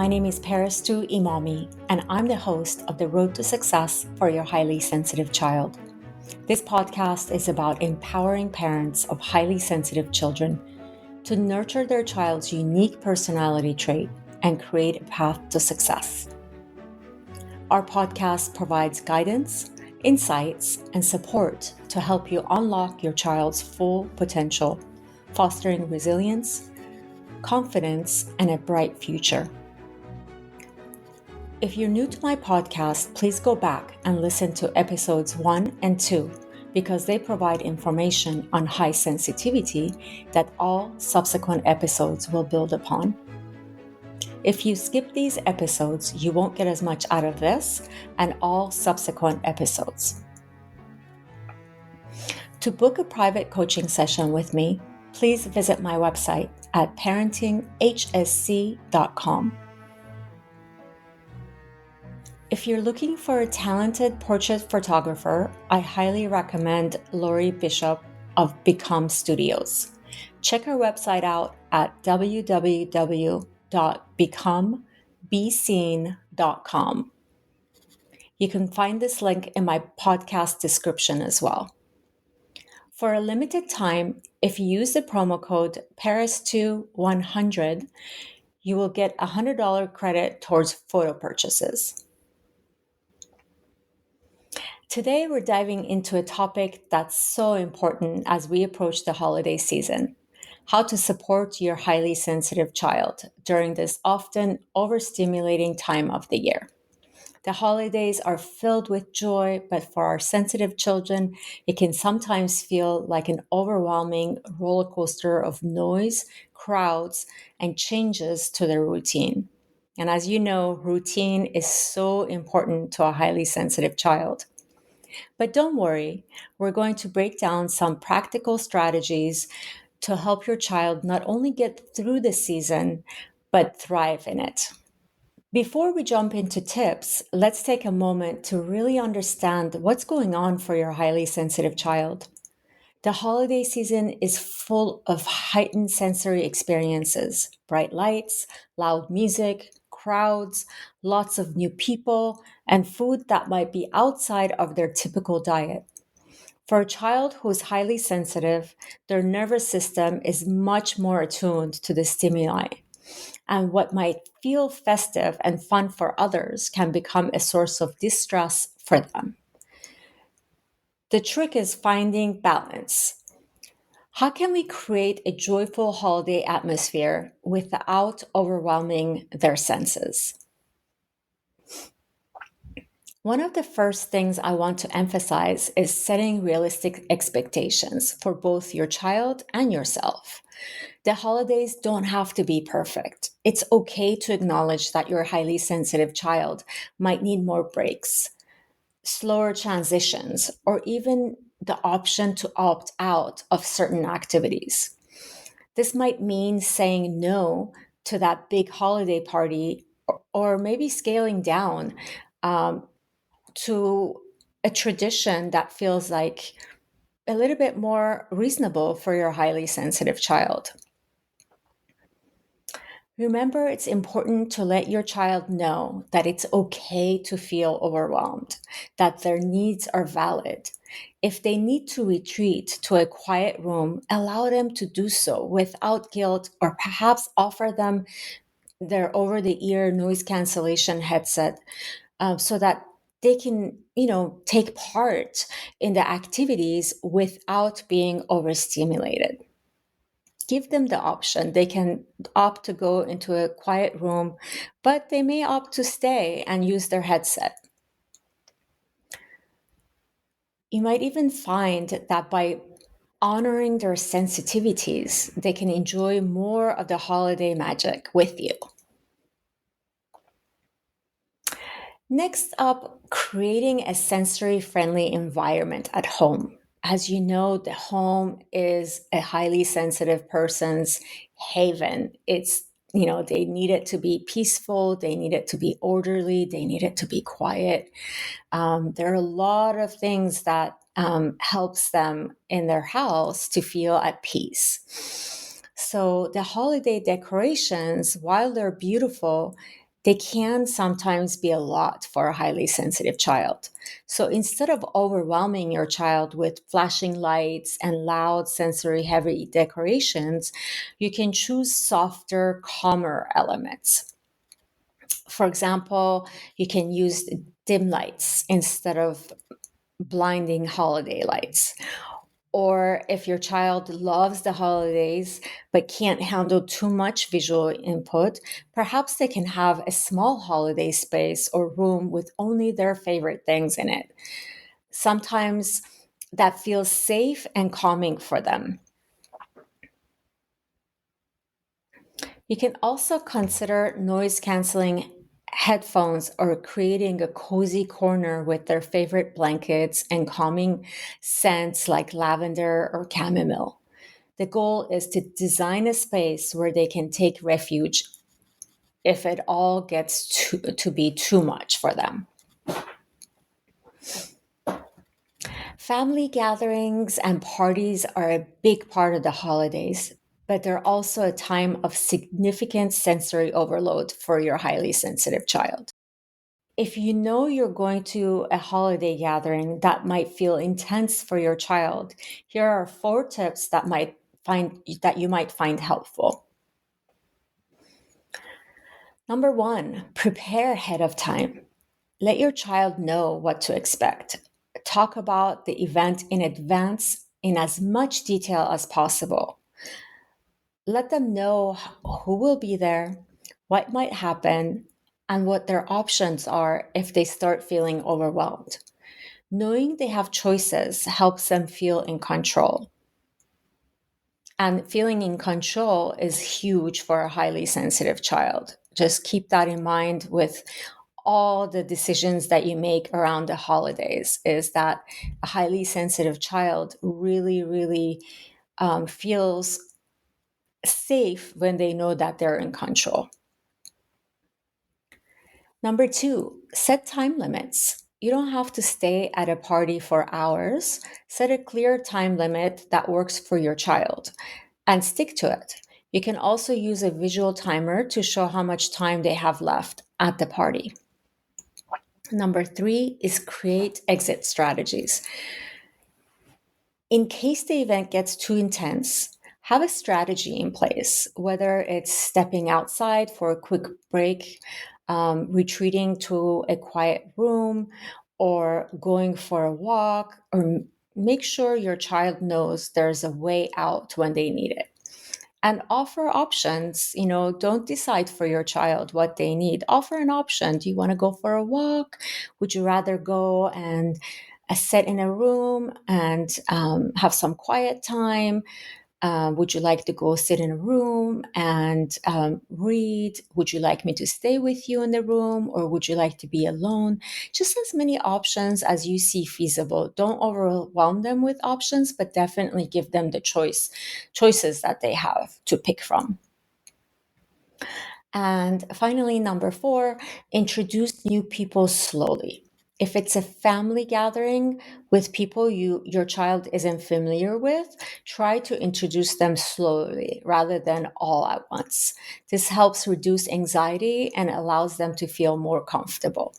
my name is Parastu Imami, and I'm the host of The Road to Success for Your Highly Sensitive Child. This podcast is about empowering parents of highly sensitive children to nurture their child's unique personality trait and create a path to success. Our podcast provides guidance, insights, and support to help you unlock your child's full potential, fostering resilience, confidence, and a bright future. If you're new to my podcast, please go back and listen to episodes 1 and 2 because they provide information on high sensitivity that all subsequent episodes will build upon. If you skip these episodes, you won't get as much out of this and all subsequent episodes. To book a private coaching session with me, please visit my website at parentinghsc.com. If you're looking for a talented portrait photographer, I highly recommend Laurie Bishop of Become Studios. Check her website out at www.becomebeseen.com. You can find this link in my podcast description as well. For a limited time, if you use the promo code PARIS2100, you will get a $100 credit towards photo purchases. Today, we're diving into a topic that's so important as we approach the holiday season: how to support your highly sensitive child during this often overstimulating time of the year. The holidays are filled with joy, but for our sensitive children, it can sometimes feel like an overwhelming roller coaster of noise, crowds, and changes to their routine. And as you know, routine is so important to a highly sensitive child. But don't worry, we're going to break down some practical strategies to help your child not only get through the season, but thrive in it. Before we jump into tips, let's take a moment to really understand what's going on for your highly sensitive child. The holiday season is full of heightened sensory experiences: bright lights, loud music, crowds, lots of new people, and food that might be outside of their typical diet. For a child who's highly sensitive, their nervous system is much more attuned to the stimuli. And what might feel festive and fun for others can become a source of distress for them. The trick is finding balance. How can we create a joyful holiday atmosphere without overwhelming their senses? One of the first things I want to emphasize is setting realistic expectations for both your child and yourself. The holidays don't have to be perfect. It's okay to acknowledge that your highly sensitive child might need more breaks, slower transitions, or even the option to opt out of certain activities. This might mean saying no to that big holiday party or maybe scaling down to a tradition that feels like a little bit more reasonable for your highly sensitive child. Remember, it's important to let your child know that it's okay to feel overwhelmed, that their needs are valid. If they need to retreat to a quiet room, allow them to do so without guilt, or perhaps offer them their over-the-ear noise cancellation headset so that they can, take part in the activities without being overstimulated. Give them the option. They can opt to go into a quiet room, but they may opt to stay and use their headset. You might even find that by honoring their sensitivities, they can enjoy more of the holiday magic with you. Next up, creating a sensory-friendly environment at home. As you know, the home is a highly sensitive person's haven. They need it to be peaceful, they need it to be orderly, they need it to be quiet. There are a lot of things that helps them in their house to feel at peace. So the holiday decorations, while they're beautiful, They can sometimes be a lot for a highly sensitive child. So instead of overwhelming your child with flashing lights and loud sensory heavy decorations, you can choose softer, calmer elements. For example, you can use dim lights instead of blinding holiday lights. Or if your child loves the holidays but can't handle too much visual input, perhaps they can have a small holiday space or room with only their favorite things in it. Sometimes that feels safe and calming for them. You can also consider noise canceling headphones or creating a cozy corner with their favorite blankets and calming scents like lavender or chamomile. The goal is to design a space where they can take refuge if it all gets to be too much for them. Family gatherings and parties are a big part of the holidays, but they're also a time of significant sensory overload for your highly sensitive child. If you know you're going to a holiday gathering that might feel intense for your child, here are four tips that you might find helpful. Number one, prepare ahead of time. Let your child know what to expect. Talk about the event in advance in as much detail as possible. Let them know who will be there, what might happen, and what their options are if they start feeling overwhelmed. Knowing they have choices helps them feel in control. And feeling in control is huge for a highly sensitive child. Just keep that in mind with all the decisions that you make around the holidays, is that a highly sensitive child really feels safe when they know that they're in control. Number two, set time limits. You don't have to stay at a party for hours. Set a clear time limit that works for your child and stick to it. You can also use a visual timer to show how much time they have left at the party. Number three is create exit strategies. In case the event gets too intense, have a strategy in place, whether it's stepping outside for a quick break, retreating to a quiet room, or going for a walk, or make sure your child knows there's a way out when they need it. And offer options. Don't decide for your child what they need. Offer an option. Do you want to go for a walk? Would you rather go and sit in a room and have some quiet time? Would you like to go sit in a room and read? Would you like me to stay with you in the room, or would you like to be alone? Just as many options as you see feasible. Don't overwhelm them with options, but definitely give them the choices that they have to pick from. And finally, number four, introduce new people slowly. If it's a family gathering with people your child isn't familiar with, try to introduce them slowly rather than all at once. This helps reduce anxiety and allows them to feel more comfortable.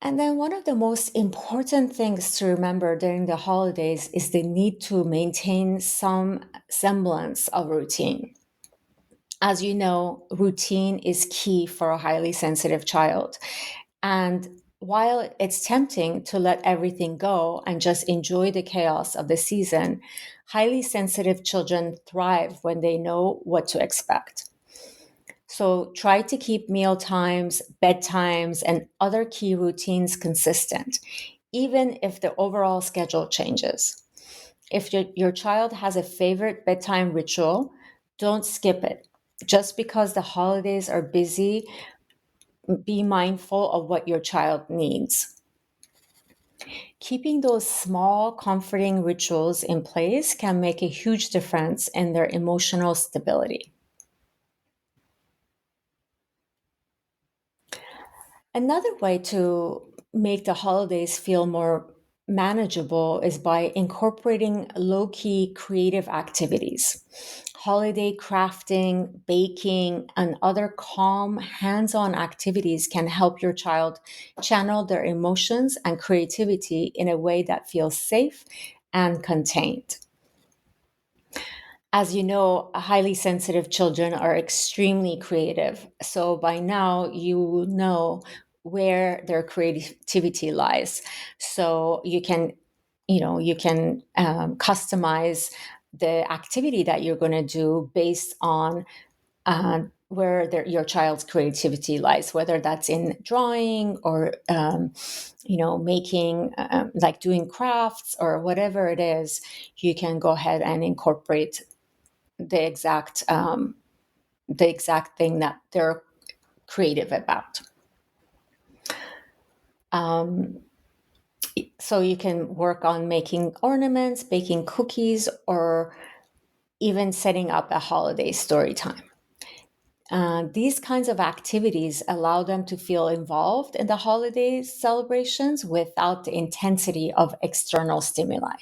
And then one of the most important things to remember during the holidays is the need to maintain some semblance of routine. As you know, routine is key for a highly sensitive child. And while it's tempting to let everything go and just enjoy the chaos of the season, highly sensitive children thrive when they know what to expect. So try to keep meal times, bedtimes, and other key routines consistent, even if the overall schedule changes. If your child has a favorite bedtime ritual, don't skip it. Just because the holidays are busy, be mindful of what your child needs. Keeping those small, comforting rituals in place can make a huge difference in their emotional stability. Another way to make the holidays feel more manageable is by incorporating low key creative activities. Holiday crafting, baking, and other calm, hands on activities can help your child channel their emotions and creativity in a way that feels safe and contained. As you know, highly sensitive children are extremely creative. So by now, you know where their creativity lies. So you can customize the activity that you're going to do based on where your child's creativity lies, whether that's in drawing or making, like doing crafts or whatever it is. You can go ahead and incorporate the exact thing that they're creative about. Um, so you can work on making ornaments, baking cookies, or even setting up a holiday story time. These kinds of activities allow them to feel involved in the holiday celebrations without the intensity of external stimuli.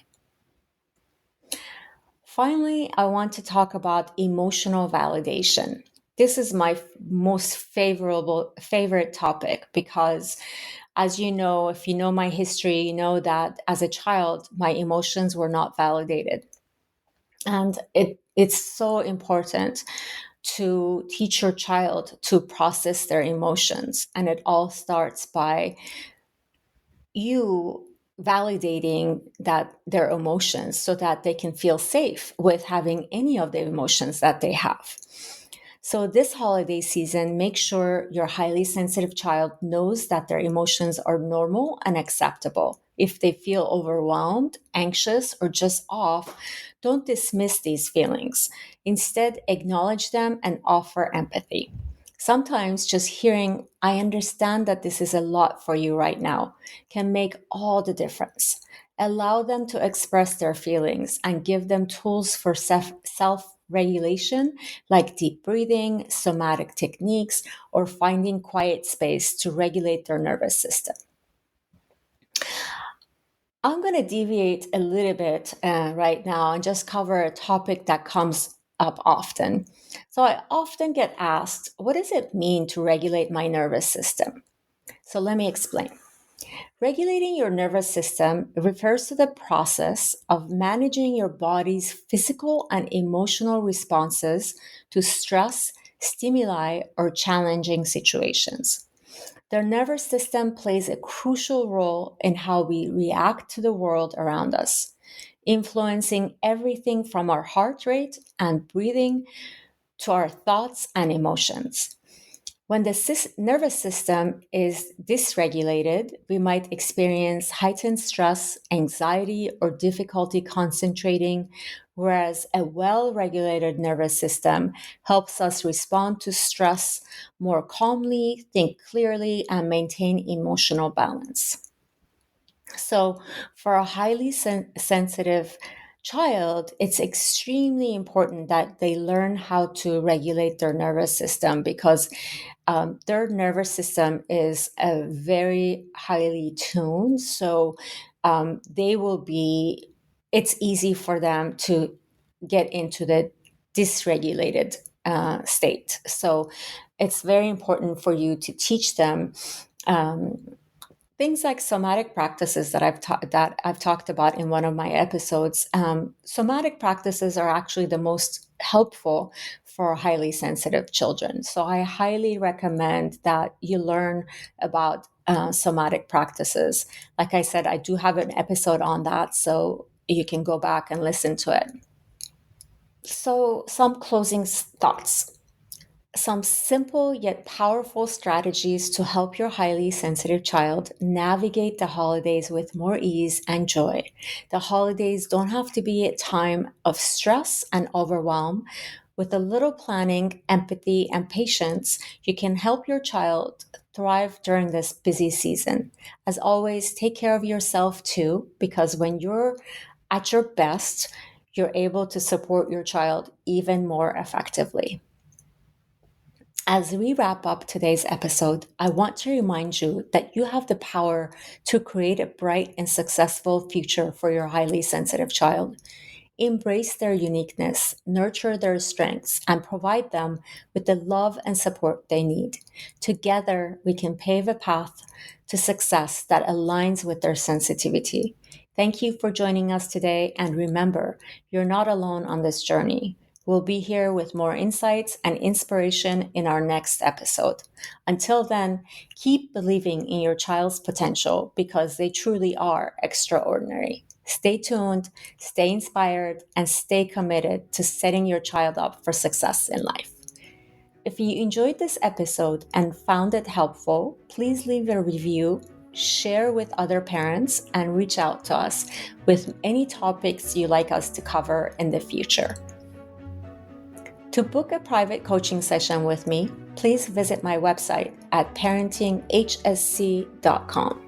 Finally, I want to talk about emotional validation. This is my most favorite topic because, as you know, if you know my history, you know that as a child, my emotions were not validated. And it's so important to teach your child to process their emotions. And it all starts by you validating that their emotions so that they can feel safe with having any of the emotions that they have. So this holiday season, make sure your highly sensitive child knows that their emotions are normal and acceptable. If they feel overwhelmed, anxious, or just off, don't dismiss these feelings. Instead, acknowledge them and offer empathy. Sometimes just hearing, I understand that this is a lot for you right now, can make all the difference. Allow them to express their feelings and give them tools for self regulation, like deep breathing, somatic techniques, or finding quiet space to regulate their nervous system. I'm going to deviate a little bit right now and just cover a topic that comes up often. So, I often get asked, what does it mean to regulate my nervous system? So, let me explain. Regulating your nervous system refers to the process of managing your body's physical and emotional responses to stress, stimuli, or challenging situations. The nervous system plays a crucial role in how we react to the world around us, influencing everything from our heart rate and breathing to our thoughts and emotions. When the nervous system is dysregulated, we might experience heightened stress, anxiety, or difficulty concentrating, whereas a well regulated nervous system helps us respond to stress more calmly, think clearly, and maintain emotional balance. So, for a highly sensitive child, it's extremely important that they learn how to regulate their nervous system because their nervous system is very highly tuned. So, they will be, it's easy for them to get into the dysregulated state. So, it's very important for you to teach them. Things like somatic practices that I've talked about in one of my episodes. Somatic practices are actually the most helpful for highly sensitive children. So I highly recommend that you learn about somatic practices. Like I said, I do have an episode on that, so you can go back and listen to it. So some closing thoughts. Some simple yet powerful strategies to help your highly sensitive child navigate the holidays with more ease and joy. The holidays don't have to be a time of stress and overwhelm. With a little planning, empathy, and patience, you can help your child thrive during this busy season. As always, take care of yourself too, because when you're at your best, you're able to support your child even more effectively. As we wrap up today's episode, I want to remind you that you have the power to create a bright and successful future for your highly sensitive child. Embrace their uniqueness, nurture their strengths, and provide them with the love and support they need. Together, we can pave a path to success that aligns with their sensitivity. Thank you for joining us today, and remember, you're not alone on this journey. We'll be here with more insights and inspiration in our next episode. Until then, keep believing in your child's potential because they truly are extraordinary. Stay tuned, stay inspired, and stay committed to setting your child up for success in life. If you enjoyed this episode and found it helpful, please leave a review, share with other parents, and reach out to us with any topics you'd like us to cover in the future. To book a private coaching session with me, please visit my website at parentinghsc.com.